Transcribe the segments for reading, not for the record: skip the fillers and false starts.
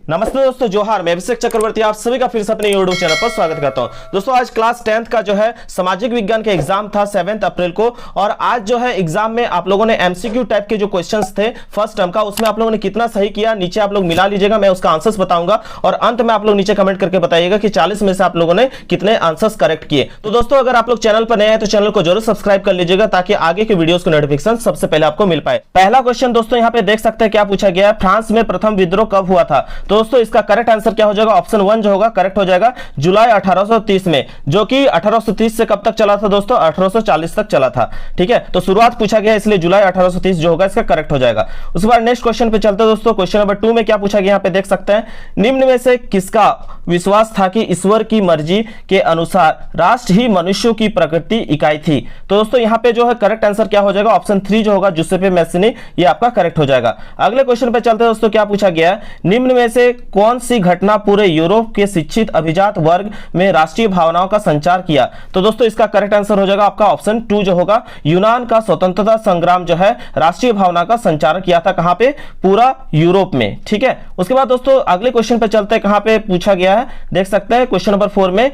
नमस्ते दोस्तों, जोहार। मैं अभिषेक चक्रवर्ती आप सभी का फिर से अपने यूट्यूब चैनल पर स्वागत करता हूं। दोस्तों आज क्लास 10th का जो है सामाजिक विज्ञान का एग्जाम था 7 अप्रैल को, और आज जो है एग्जाम में आप लोगों ने एमसीक्यू टाइप के जो क्वेश्चंस थे फर्स्ट टर्म का, उसमें आप लोगों ने कितना सही किया नीचे आप लोग मिला लीजिएगा। मैं उसका आंसर्स बताऊंगा और अंत में आप लोग नीचे कमेंट करके बताइएगा कि 40 में से आप लोगों ने कितने आंसर्स करेक्ट किए। तो दोस्तों अगर आप लोग चैनल पर नए हैं तो चैनल को जरूर सब्सक्राइब कर लीजिएगा ताकि आगे के वीडियोस को नोटिफिकेशन सबसे पहले आपको मिल पाए। पहला क्वेश्चन दोस्तों यहाँ पे देख सकते हैं क्या पूछा गया है, फ्रांस में प्रथम विद्रोह कब हुआ था। तो दोस्तों इसका करेक्ट आंसर क्या हो जाएगा, ऑप्शन 1 जो होगा करेक्ट हो जाएगा, जुलाई 1830 में, जो कि 1830 से कब तक चला था दोस्तों, 1840 तक चला था। ठीक है, तो शुरुआत पूछा गया इसलिए जुलाई 1830 जो होगा इसका करेक्ट हो जाएगा। उसके बाद नेक्स्ट क्वेश्चन पे चलते हैं दोस्तों। क्वेश्चन नंबर 2 में क्या पूछा गया यहाँ पे देख सकते हैं, निम्न में से किसका विश्वास था कि ईश्वर की मर्जी के अनुसार राष्ट्र ही मनुष्यों की प्रकृति इकाई थी। तो दोस्तों यहाँ पे जो है करेक्ट आंसर क्या हो जाएगा, ऑप्शन 3 जो होगा जुसेपे मैसिनी, ये आपका करेक्ट हो जाएगा। अगले क्वेश्चन पे चलते हैं दोस्तों। क्या पूछा गया है, निम्न में से कौन सी घटना पूरे यूरोप के शिक्षित अभिजात वर्ग में राष्ट्रीय भावनाओं का संचार किया। तो दोस्तों इसका करेक्ट आंसर हो जाएगा आपका ऑप्शन 2 जो होगा, यूनान का स्वतंत्रता संग्राम जो है राष्ट्रीय भावना का संचार किया था, कहां पे, पूरा यूरोप में। ठीक है, उसके बाद दोस्तों अगले क्वेश्चन पे चलते हैं, कहां पे पूछा गया है देख सकते हैं क्वेश्चन नंबर 4 में,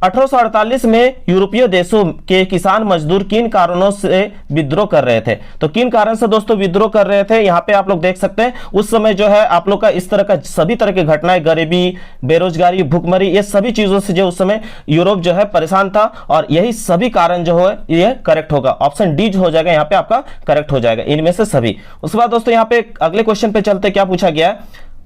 1848 में यूरोपीय देशों के किसान मजदूर किन कारणों से विद्रोह कर रहे थे। तो किन कारण से दोस्तों विद्रोह कर रहे थे, यहां पे आप लोग देख सकते हैं उस समय जो है आप लोग का इस तरह का सभी तरह की घटनाएं, गरीबी, बेरोजगारी, भूखमरी, ये सभी चीजों से जो उस समय यूरोप जो है परेशान था, और यही सभी कारण जो है ये करेक्ट होगा, ऑप्शन डी जो हो जाएगा यहाँ पे आपका करेक्ट हो जाएगा, इनमें से सभी। उसके बाद दोस्तों यहाँ पे अगले क्वेश्चन पे चलते क्या पूछा गया है,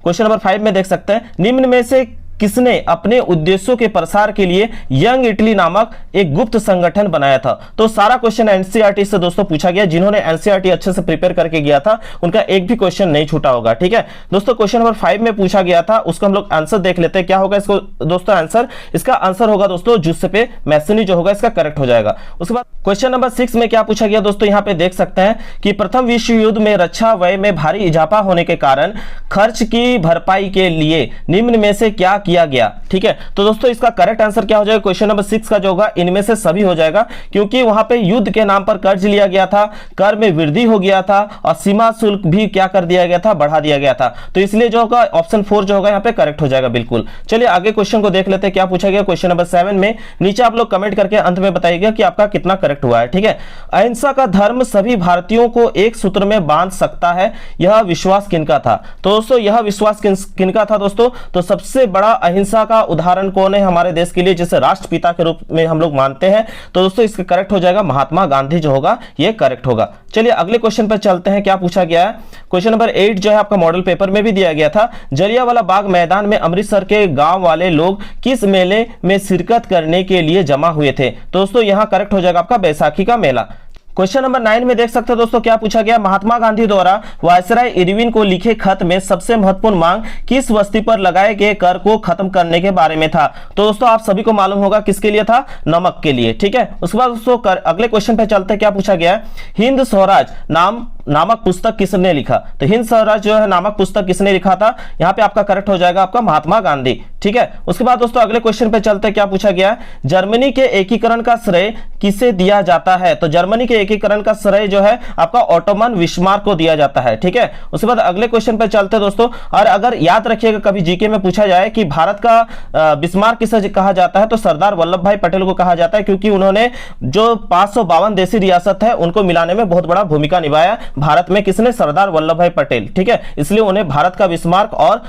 क्वेश्चन नंबर 5 में देख सकते हैं, निम्न में से किसने अपने उद्देश्यों के प्रसार के लिए यंग इटली नामक एक गुप्त संगठन बनाया था। तो सारा क्वेश्चन एनसीईआरटी से दोस्तों पूछा गया, जिन्होंने एनसीईआरटी अच्छे से प्रिपेयर करके गया था उनका एक भी क्वेश्चन नहीं छूटा होगा। ठीक है दोस्तों, क्वेश्चन नंबर 5 में पूछा गया था, उसको हम लोग आंसर देख लेते हैं क्या होगा इसको दोस्तों आंसर। इसका आंसर होगा दोस्तों जुसेपे मैसिनी जो होगा इसका करेक्ट हो जाएगा। उसके बाद क्वेश्चन नंबर 6 में क्या पूछा गया दोस्तों, यहाँ पे देख सकते हैं कि प्रथम विश्व युद्ध में रक्षा व्यय में भारी इजाफा होने के कारण खर्च की भरपाई के लिए निम्न में से क्या किया गया। ठीक है, तो दोस्तों इसका करेक्ट आंसर क्या हो जाएगा, क्वेश्चन नंबर 6 का जो होगा इनमें से सभी हो जाएगा, क्योंकि वहां पे युद्ध के नाम पर कर्ज लिया गया था, कर में वृद्धि हो गया था, और सीमा शुल्क भी क्या कर दिया गया था, बढ़ा दिया गया था। तो इसलिए जो होगा ऑप्शन 4 जो होगा यहाँ पे करेक्ट हो जाएगा बिल्कुल। चलिए आगे क्वेश्चन को देख लेते हैं क्या पूछा गया क्वेश्चन नंबर 7 में। नीचे आप लोग कमेंट करके अंत में बताइएगा कि आपका कितना करेक्ट हुआ है। ठीक है, अहिंसा का धर्म सभी भारतीयों को एक सूत्र में बांध सकता है, यह विश्वास किनका था। तो दोस्तों यह विश्वास किनका था दोस्तों, तो सबसे बड़ा अहिंसा का उदाहरण कौन है हमारे देश के लिए, जिसे राष्ट्रपिता के रूप में हम लोग मानते हैं। तो दोस्तों इसका करेक्ट हो जाएगा महात्मा गांधी जो होगा ये करेक्ट होगा। चलिए अगले क्वेश्चन पर चलते हैं, क्या पूछा गया है क्वेश्चन नंबर 8 जो है आपका मॉडल पेपर में भी दिया गया था, जलियांवाला बाग मैदान में अमृतसर के गांव वाले लोग किस मेले में शिरकत करने के लिए जमा हुए थे। तो दोस्तों यहां करेक्ट हो जाएगा आपका बैसाखी का मेला। क्वेश्चन नंबर 9 में देख सकते हैं दोस्तों क्या पूछा गया, महात्मा गांधी द्वारा वायसराय इरविन को लिखे खत में सबसे महत्वपूर्ण मांग किस वस्तु पर लगाए गए कर को खत्म करने के बारे में था। तो दोस्तों आप सभी को मालूम होगा किसके लिए था, नमक के लिए। ठीक है, उसके बाद दोस्तों अगले क्वेश्चन पे चलते हैं, क्या पूछा गया है, हिंद स्वराज नामक पुस्तक किसने लिखा। तो हिंद स्वराज जो है नामक पुस्तक किसने लिखा था, यहाँ पे आपका करेक्ट हो जाएगा आपका महात्मा गांधी। ठीक है, उसके बाद दोस्तों अगले क्वेश्चन पे चलते हैं, क्या पूछा गया, जर्मनी के एकीकरण का श्रेय किसे दिया जाता है। तो जर्मनी के एकीकरण का श्रेय जो है आपका ऑटोमन बिस्मार्क को दिया जाता है। ठीक है, उसके बाद अगले क्वेश्चन पे चलते हैं दोस्तों, और अगर याद रखिएगा कभी जीके में पूछा जाए कि भारत का बिस्मार्क किसे कहा जाता है, तो सरदार वल्लभ भाई पटेल को कहा जाता है, क्योंकि उन्होंने जो 552 देशी रियासत है उनको मिलाने में बहुत बड़ा भूमिका निभाया भारत में, किसने, सरदार वल्लभ भाई पटेल। ठीक है, इसलिए उन्हें भारत का बिस्मार्क और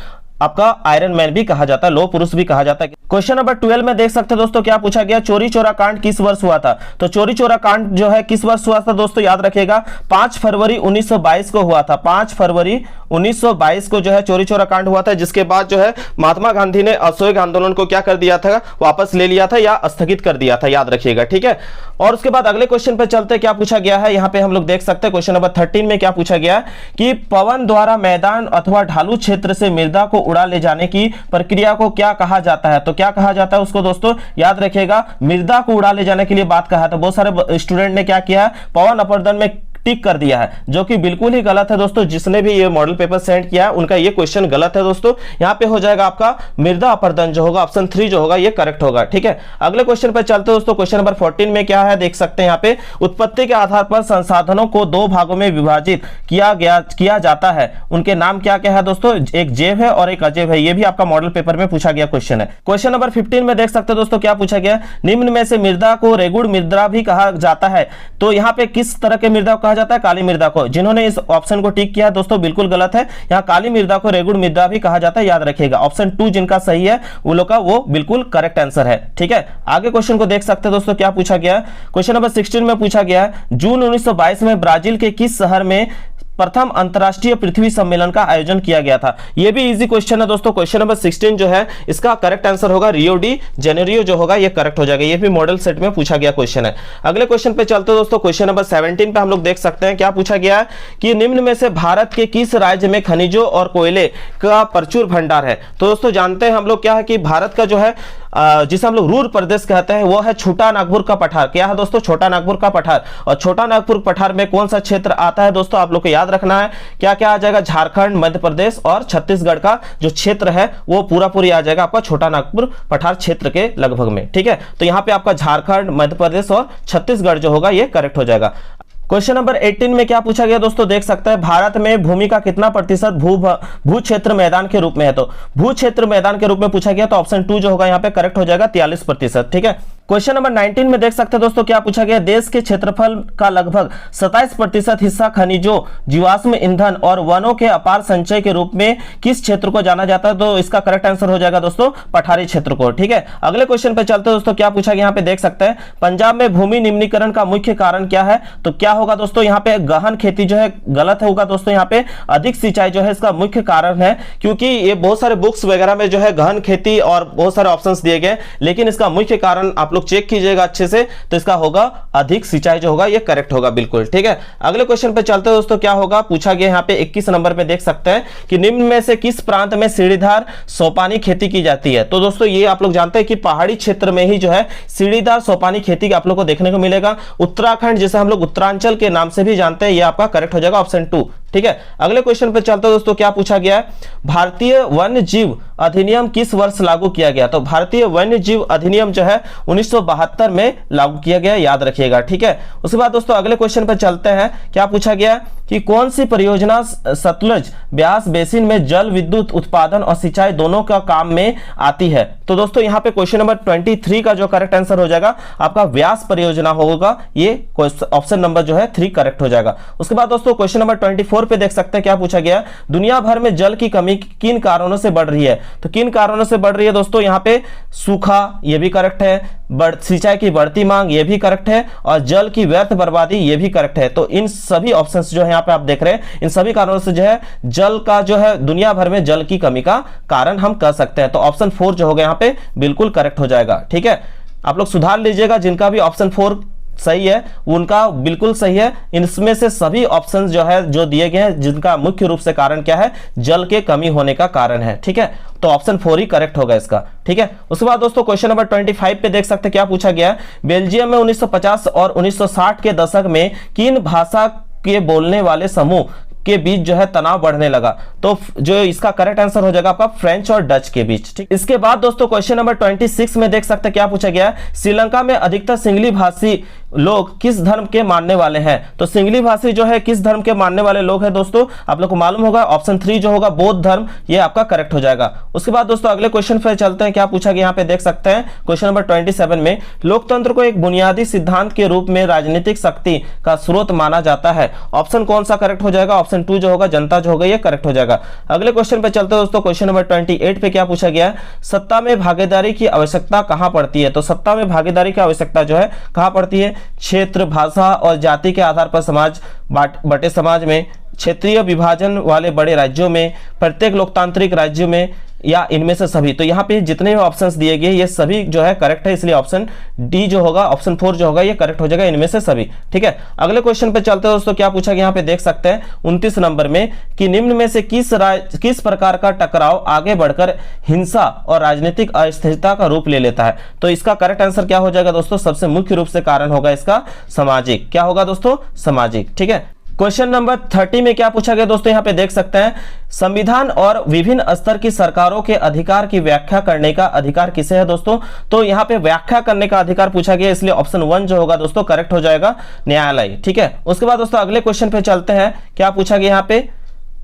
आपका आयरन मैन भी कहा जाता है, लोह पुरुष भी कहा जाता है। क्वेश्चन नंबर 12 में देख सकते हैं दोस्तों क्या पूछा गया, चोरी चोरा कांड किस वर्ष हुआ था। तो चोरी चोरा कांड जो है किस वर्ष हुआ था दोस्तों, याद रखिएगा 5 फरवरी 1922 को हुआ था। 5 फरवरी 1922 को जो है चोरी चोरा कांड हुआ था, जिसके बाद जो है महात्मा गांधी ने असहयोग आंदोलन को क्या कर दिया था, वापस ले लिया था या स्थगित कर दिया था, याद रखिएगा। ठीक है, और उसके बाद अगले क्वेश्चन पे चलते क्या पूछा गया है, यहाँ पे हम लोग देख सकते हैं क्वेश्चन नंबर 13 में क्या पूछा गया है कि पवन द्वारा मैदान अथवा ढालू क्षेत्र से मृदा को उड़ा ले जाने की प्रक्रिया को क्या कहा जाता है। तो क्या कहा जाता है उसको दोस्तों, याद रखिएगा मृदा को उड़ा ले जाने के लिए बात कहा था। बहुत सारे स्टूडेंट ने क्या किया, पवन अपर्दन में टिक कर दिया है, जो कि बिल्कुल ही गलत है दोस्तों। जिसने भी ये मॉडल पेपर सेंड किया है उनका ये क्वेश्चन गलत है दोस्तों। यहाँ पे हो जाएगा आपका मृदा अपर्दन जो होगा, ऑप्शन 3 जो होगा ये करेक्ट होगा, ठीक है। अगले क्वेश्चन पर चलते हैं दोस्तों। क्वेश्चन नंबर 14 में क्या है देख सकते हैं यहाँ पे, उत्पत्ति के आधार पर संसाधनों को 2 भागों में विभाजित किया जाता है, उनके नाम क्या क्या है दोस्तों, एक जैव है और एक अजैव है। ये भी आपका मॉडल पेपर में पूछा गया क्वेश्चन है। क्वेश्चन नंबर 15 में देख सकते हैं दोस्तों क्या पूछा गया, निम्न में से मृदा को रेगुड़ मृदा भी कहा जाता है, तो यहाँ पे किस तरह के मृदा को कहा जाता है, काली मृदा को। जिन्होंने इस ऑप्शन को टिक किया दोस्तों बिल्कुल गलत है, यहाँ काली मृदा को रेगुड़ मृदा भी कहा जाता है, याद रखिएगा। ऑप्शन 2 जिनका सही है वो लोग का वो बिल्कुल करेक्ट आंसर है, ठीक है। आगे क्वेश्चन को देख सकते हैं दोस्तों क्या पूछा गया। क्वेश्चन नंबर 16 में पूछा गया, जून 1922 में ब्राजील के किस शहर में प्रथम अंतरराष्ट्रीय पृथ्वी सम्मेलन का आयोजन किया गया था। यह भी इजी क्वेश्चन है दोस्तों। क्वेश्चन नंबर 16 जो है इसका करेक्ट आंसर होगा रियो डी जेनेरियो जो होगा ये करेक्ट हो जाएगा। ये भी मॉडल सेट में पूछा गया क्वेश्चन है। अगले क्वेश्चन पे चलते दोस्तों। क्वेश्चन नंबर 17 पे हम लोग देख सकते हैं क्या पूछा गया है कि निम्न में से भारत के किस राज्य में खनिजों और कोयले का प्रचुर भंडार है। तो दोस्तों जानते हैं हम लोग क्या है कि भारत का जो है जिसे हम लोग रूर प्रदेश कहते हैं वो है छोटा नागपुर का पठार। क्या है दोस्तों, छोटा नागपुर का पठार। और छोटा नागपुर पठार में कौन सा क्षेत्र आता है दोस्तों, आप लोग को याद रखना है क्या क्या आ जाएगा, झारखंड, मध्य प्रदेश और छत्तीसगढ़ का जो क्षेत्र है वो पूरी आ जाएगा आपका छोटा नागपुर पठार क्षेत्र के लगभग में, ठीक है। तो यहाँ पे आपका झारखंड, मध्य प्रदेश और छत्तीसगढ़ जो होगा ये करेक्ट हो जाएगा। क्वेश्चन नंबर 18 में क्या पूछा गया दोस्तों देख सकते हैं, भारत में भूमि का कितना प्रतिशत भू क्षेत्र मैदान के रूप में है। तो भू क्षेत्र मैदान के रूप में पूछा गया तो ऑप्शन 2 जो होगा यहाँ पे करेक्ट हो जाएगा 43%, ठीक है। क्वेश्चन नंबर 19 में देख सकते हैं दोस्तों क्या पूछा गया, देश के क्षेत्रफल का लगभग 27% हिस्सा खनिजों, जीवाश्म ईंधन और वनों के अपार संचय के रूप में किस क्षेत्र को जाना जाता है। तो इसका करेक्ट आंसर हो जाएगा दोस्तों पठारी क्षेत्र को, ठीक है। अगले क्वेश्चन पे चलते हैं दोस्तों क्या पूछा गया, यहाँ पे देख सकते हैं पंजाब में भूमि निम्नीकरण का मुख्य कारण क्या है। तो क्या होगा दोस्तों, यहाँ पे गहन खेती जो है गलत होगा दोस्तों। यहाँ पे अधिक सिंचाई जो है इसका मुख्य कारण है, क्योंकि ये बहुत सारे बुक्स वगैरह में जो है गहन खेती और बहुत सारे ऑप्शंस दिए गए, लेकिन इसका मुख्य कारण आप लोग चेक कीजिएगा अच्छे से, तो इसका होगा अधिक सिंचाई जो होगा ये करेक्ट होगा बिल्कुल, ठीक है। अगले क्वेश्चन पे चलते हैं दोस्तों क्या होगा, पूछा गया यहाँ पे 21 नंबर पे देख सकते हैं कि निम्न में से किस प्रांत में सीढ़ीदार सोपानी खेती की जाती है। तो दोस्तों ये आप लोग जानते हैं कि पहाड़ी क्षेत्र में ही जो है सीढ़ीदार सोपानी खेती आप लोग को देखने को मिलेगा। उत्तराखंड जिसे हम लोग उत्तरांचल के नाम से भी जानते हैं, ये आपका करेक्ट हो जाएगा ऑप्शन 2, ठीक है। अगले क्वेश्चन पे चलते हैं दोस्तों क्या पूछा गया है, भारतीय वन्य जीव अधिनियम किस वर्ष लागू किया गया। तो भारतीय वन्य जीव अधिनियम जो है 1972 में लागू किया गया, याद रखिएगा, ठीक है। उसके बाद दोस्तों अगले क्वेश्चन पे चलते हैं क्या पूछा गया कि कौन सी परियोजना सतलुज ब्यास बेसिन में जल विद्युत उत्पादन और सिंचाई दोनों का काम में आती है। तो दोस्तों यहाँ पे क्वेश्चन नंबर 23 का जो करेक्ट आंसर हो जाएगा आपका व्यास परियोजना होगा, ये ऑप्शन नंबर जो है 3 करेक्ट हो जाएगा। उसके बाद दोस्तों क्वेश्चन नंबर 24 पे देख सकते हैं क्या पूछा गया, दुनिया भर में जल की कमी किन कारणों से बढ़ रही है। तो किन कारणों से बढ़ रही है दोस्तों, यहाँ पे सूखा ये भी करेक्ट है, सिंचाई की बढ़ती मांग ये भी करेक्ट है, और जल की व्यर्थ बर्बादी ये भी करेक्ट है। तो इन सभी ऑप्शंस जो है यहाँ पे आप देख रहे हैं, इन सभी कारणों से जो है जल का जो है दुनिया भर में जल की कमी का कारण हम कह सकते हैं। तो ऑप्शन 4 जो होगा यहाँ पे बिल्कुल करेक्ट हो जाएगा, ठीक है। आप लोग सुधार लीजिएगा, जिनका भी ऑप्शन 4 सही है उनका बिल्कुल सही है। इनमें से सभी ऑप्शंस जो है जो दिए गए हैं जिनका मुख्य रूप से कारण क्या है, जल के कमी होने का कारण है, ठीक है। तो ऑप्शन 4 ही करेक्ट होगा इसका, ठीक है। उसके बाद दोस्तों क्वेश्चन नंबर 25 पे देख सकते हैं क्या पूछा गया, बेल्जियम में 1950 और 1960 के दशक में किन भाषा के बोलने वाले समूह के बीच जो है तनाव बढ़ने लगा। तो जो इसका करेक्ट आंसर हो जाएगा आपका फ्रेंच और डच के बीच, ठीक। इसके बाद दोस्तों क्वेश्चन नंबर 26 में देख सकते हैं क्या पूछा गया, श्रीलंका में अधिकतर सिंगली भाषी लोग किस धर्म के मानने वाले हैं। तो सिंगली भाषी जो है किस धर्म के मानने वाले लोग हैं दोस्तों, आप लोग को मालूम होगा ऑप्शन 3 जो होगा बौद्ध धर्म, ये आपका करेक्ट हो जाएगा। उसके बाद दोस्तों अगले क्वेश्चन पे चलते हैं क्या पूछा गया, यहाँ पे देख सकते हैं क्वेश्चन नंबर 27 में लोकतंत्र को एक बुनियादी सिद्धांत के रूप में राजनीतिक शक्ति का स्रोत माना जाता है। ऑप्शन कौन सा करेक्ट हो जाएगा, ऑप्शन 2 जो होगा जनता जो होगा ये करेक्ट हो जाएगा। अगले क्वेश्चन पे चलते हैं दोस्तों क्वेश्चन नंबर 28 पे क्या पूछा गया, सत्ता में भागीदारी की आवश्यकता कहां पड़ती है। तो सत्ता में भागीदारी की आवश्यकता जो है कहां पड़ती है, क्षेत्र, भाषा और जाति के आधार पर समाज बटे समाज में, क्षेत्रीय विभाजन वाले बड़े राज्यों में, प्रत्येक लोकतांत्रिक राज्य में, या इनमें से सभी। तो यहाँ पे जितने भी ऑप्शंस दिए गए ये सभी जो है करेक्ट है, इसलिए ऑप्शन डी जो होगा, ऑप्शन 4 जो होगा ये करेक्ट हो जाएगा, इनमें से सभी। ठीक है, अगले क्वेश्चन पे चलते हैं दोस्तों। क्या पूछा गया यहाँ पे देख सकते हैं 29 नंबर में कि निम्न में से किस प्रकार का टकराव आगे बढ़कर हिंसा और राजनीतिक अस्थिरता का रूप ले लेता है। तो इसका करेक्ट आंसर क्या हो जाएगा दोस्तों, सबसे मुख्य रूप से कारण होगा इसका सामाजिक। क्या होगा दोस्तों, सामाजिक। ठीक है, क्वेश्चन नंबर 30 में क्या पूछा गया दोस्तों, यहाँ पे देख सकते हैं संविधान और विभिन्न स्तर की सरकारों के अधिकार की व्याख्या करने का अधिकार किसे है दोस्तों। तो यहाँ पे व्याख्या करने का अधिकार पूछा गया, इसलिए ऑप्शन 1 जो होगा दोस्तों करेक्ट हो जाएगा, न्यायालय। ठीक है, उसके बाद दोस्तों अगले क्वेश्चन पे चलते हैं। क्या पूछा गया यहाँ पे,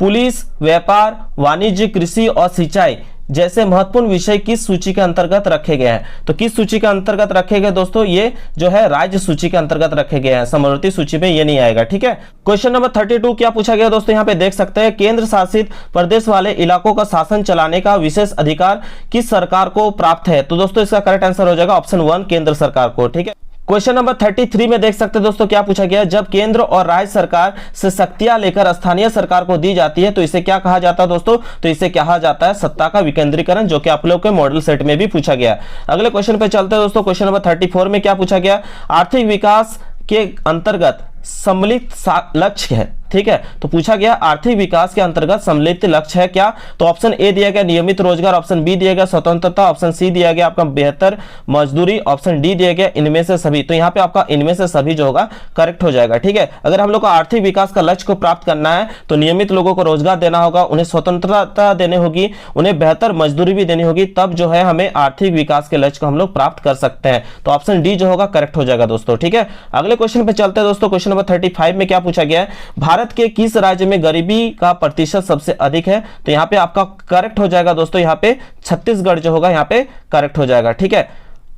पुलिस, व्यापार, वाणिज्य, कृषि और सिंचाई जैसे महत्वपूर्ण विषय किस सूची के अंतर्गत रखे गए हैं। तो किस सूची के अंतर्गत रखे गए दोस्तों, ये जो है राज्य सूची के अंतर्गत रखे गए हैं, समवर्ती सूची में ये नहीं आएगा। ठीक है, क्वेश्चन नंबर 32 क्या पूछा गया दोस्तों, यहाँ पे देख सकते हैं केंद्र शासित प्रदेश वाले इलाकों का शासन चलाने का विशेष अधिकार किस सरकार को प्राप्त है। तो दोस्तों इसका करेक्ट आंसर हो जाएगा ऑप्शन 1 केंद्र सरकार को। ठीक है, क्वेश्चन नंबर 33 में देख सकते हैं दोस्तों क्या पूछा गया, जब केंद्र और राज्य सरकार से शक्तियां लेकर स्थानीय सरकार को दी जाती है तो इसे क्या कहा जाता है दोस्तों, तो इसे कहा जाता है सत्ता का विकेंद्रीकरण, जो कि आप लोग के मॉडल सेट में भी पूछा गया। अगले क्वेश्चन पे चलते हैं दोस्तों। क्वेश्चन नंबर 34 में क्या पूछा गया, आर्थिक विकास के अंतर्गत सम्मिलित लक्ष्य है। ठीक है, तो पूछा गया आर्थिक विकास के अंतर्गत सम्मिलित लक्ष्य है क्या। तो ऑप्शन ए दिया गया नियमित रोजगार, ऑप्शन बी दिया गया स्वतंत्रता, ऑप्शन सी दिया गया आपका बेहतर मजदूरी, ऑप्शन डी दिया गया इनमें से सभी। तो यहाँ पे आपका इनमें से सभी जो होगा करेक्ट हो जाएगा। ठीक है, अगर हम लोग को आर्थिक विकास का लक्ष्य को प्राप्त करना है तो नियमित लोगों को रोजगार देना होगा, उन्हें स्वतंत्रता देनी होगी, उन्हें बेहतर मजदूरी भी देनी होगी, तब जो है हमें आर्थिक विकास के लक्ष्य को हम लोग प्राप्त कर सकते हैं। तो ऑप्शन डी जो होगा करेक्ट हो जाएगा दोस्तों। ठीक है, अगले क्वेश्चन पे चलते हैं दोस्तों। क्वेश्चन नंबर 35 में क्या पूछा गया है, भारत के किस राज्य में गरीबी का प्रतिशत सबसे अधिक है। तो यहां पे आपका करेक्ट हो जाएगा दोस्तों, यहां पे छत्तीसगढ़ जो होगा यहां पे करेक्ट हो जाएगा। ठीक है,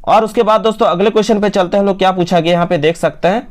और उसके बाद दोस्तों अगले क्वेश्चन पे चलते हैं हम लोग। क्या पूछा गया यहां पे देख सकते हैं,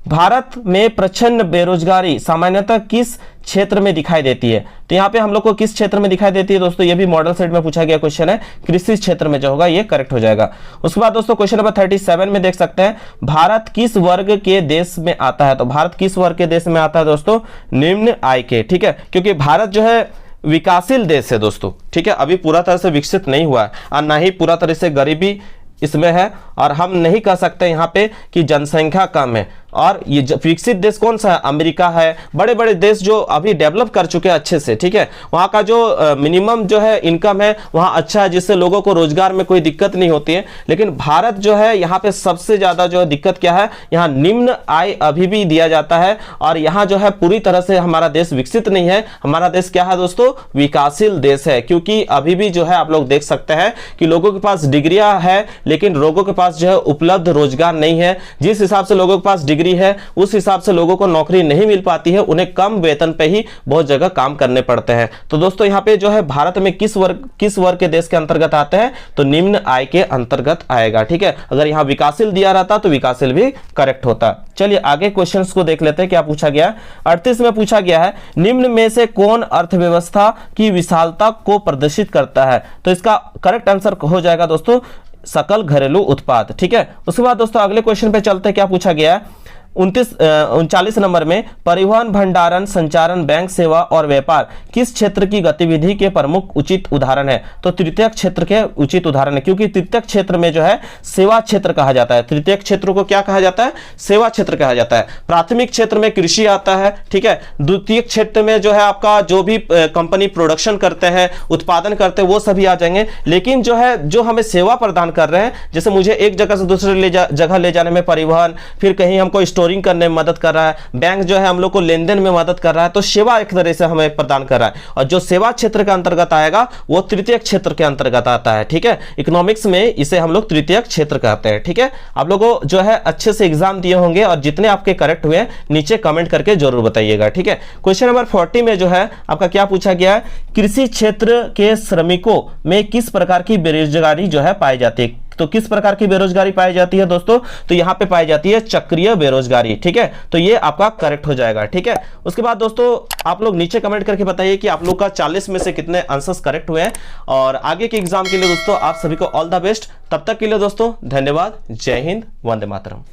भारत में प्रचंड बेरोजगारी सामान्यतः किस क्षेत्र में दिखाई देती है। तो यहाँ पे हम लोग को किस क्षेत्र में दिखाई देती है दोस्तों, ये भी मॉडल सेट में पूछा गया क्वेश्चन है, कृषि क्षेत्र में जो होगा ये करेक्ट हो जाएगा। उसके बाद दोस्तों क्वेश्चन नंबर 37 में देख सकते हैं, भारत किस वर्ग के देश में आता है। तो भारत किस वर्ग के देश में आता है दोस्तों, निम्न आय के। ठीक है, क्योंकि भारत जो है विकासशील देश है दोस्तों। ठीक है, अभी पूरा तरह से विकसित नहीं हुआ है और ना ही पूरा तरह से गरीबी इसमें है, और हम नहीं कह सकते यहाँ पे कि जनसंख्या कम है। और ये विकसित देश कौन सा है, अमेरिका है, बड़े बड़े देश जो अभी डेवलप कर चुके हैं अच्छे से। ठीक है, वहाँ का जो मिनिमम जो है इनकम है वहाँ अच्छा है, जिससे लोगों को रोजगार में कोई दिक्कत नहीं होती है। लेकिन भारत जो है यहाँ पे सबसे ज्यादा जो दिक्कत क्या है, यहाँ निम्न आय अभी भी दिया जाता है, और यहाँ जो है पूरी तरह से हमारा देश विकसित नहीं है। हमारा देश क्या है दोस्तों, विकासशील देश है, क्योंकि अभी भी जो है आप लोग देख सकते हैं कि लोगों के पास डिग्रियां है लेकिन लोगों के पास जो है उपलब्ध रोजगार नहीं है। जिस हिसाब से लोगों के पास डिग्री है उस हिसाब से लोगों को नौकरी नहीं मिल पाती है, उन्हें कम वेतन पे ही बहुत जगह काम करने पड़ते हैं। तो दोस्तों यहाँ पे जो है भारत में किस वर्ग के देश के अंतर्गत आते हैं, तो निम्न आय के अंतर्गत आएगा। ठीक है, अगर यहाँ विकासशील दिया रहता तो विकासशील भी करेक्ट होता। चलिए आगे क्वेश्चंस को देख लेते हैं। क्या पूछा गया, 38 में पूछा गया है, निम्न में से कौन अर्थव्यवस्था की विशालता को प्रदर्शित करता है। तो इसका करेक्ट आंसर हो जाएगा दोस्तों सकल घरेलू उत्पाद। ठीक है, उसके बाद दोस्तों अगले क्वेश्चन पे चलते हैं। क्या पूछा गया है, 39 नंबर में, परिवहन, भंडारण, संचारण, बैंक सेवा और व्यापार किस क्षेत्र की गतिविधि के प्रमुख उचित उदाहरण है। तो तृतीयक क्षेत्र के उचित उदाहरण है, क्योंकि तृतीयक क्षेत्र में जो है सेवा क्षेत्र कहा जाता है। तृतीयक क्षेत्र को क्या कहा जाता है, सेवा क्षेत्र कहा जाता है। प्राथमिक क्षेत्र में कृषि आता है। ठीक है, द्वितीय क्षेत्र में जो है आपका जो भी कंपनी प्रोडक्शन करते हैं, उत्पादन करते हैं, वो सभी आ जाएंगे। लेकिन जो है जो हमें सेवा प्रदान कर रहे हैं, जैसे मुझे एक जगह से दूसरे जगह ले जाने में परिवहन, फिर कहीं हमको स्टोरिंग करने में मदद कर रहा है, बैंक जो है हम लोग को लेन देन में मदद कर रहा है, तो सेवा एक तरह से हमें प्रदान कर रहा है। और जो सेवा क्षेत्र के अंतर्गत आएगा वो तृतीय क्षेत्र के अंतर्गत आता है। ठीक है, इकोनॉमिक्स में इसे हम लोग तृतीय क्षेत्र कहते हैं। ठीक है, आप लोगों जो है अच्छे से एग्जाम दिए होंगे और जितने आपके करेक्ट हुए नीचे कमेंट करके जरूर बताइएगा। ठीक है, क्वेश्चन नंबर 40 में जो है आपका क्या पूछा गया है, कृषि क्षेत्र के श्रमिकों में किस प्रकार की बेरोजगारी जो है पाई जाती है। तो किस प्रकार की बेरोजगारी पाई जाती है दोस्तों, तो यहां पे पाई जाती है चक्रीय बेरोजगारी। ठीक है, तो ये आपका करेक्ट हो जाएगा। ठीक है, उसके बाद दोस्तों आप लोग नीचे कमेंट करके बताइए कि आप लोग का 40 में से कितने आंसर्स करेक्ट हुए हैं। और आगे के एग्जाम के लिए दोस्तों आप सभी को ऑल द बेस्ट। तब तक के लिए दोस्तों धन्यवाद। जय हिंद, वंदे मातरम।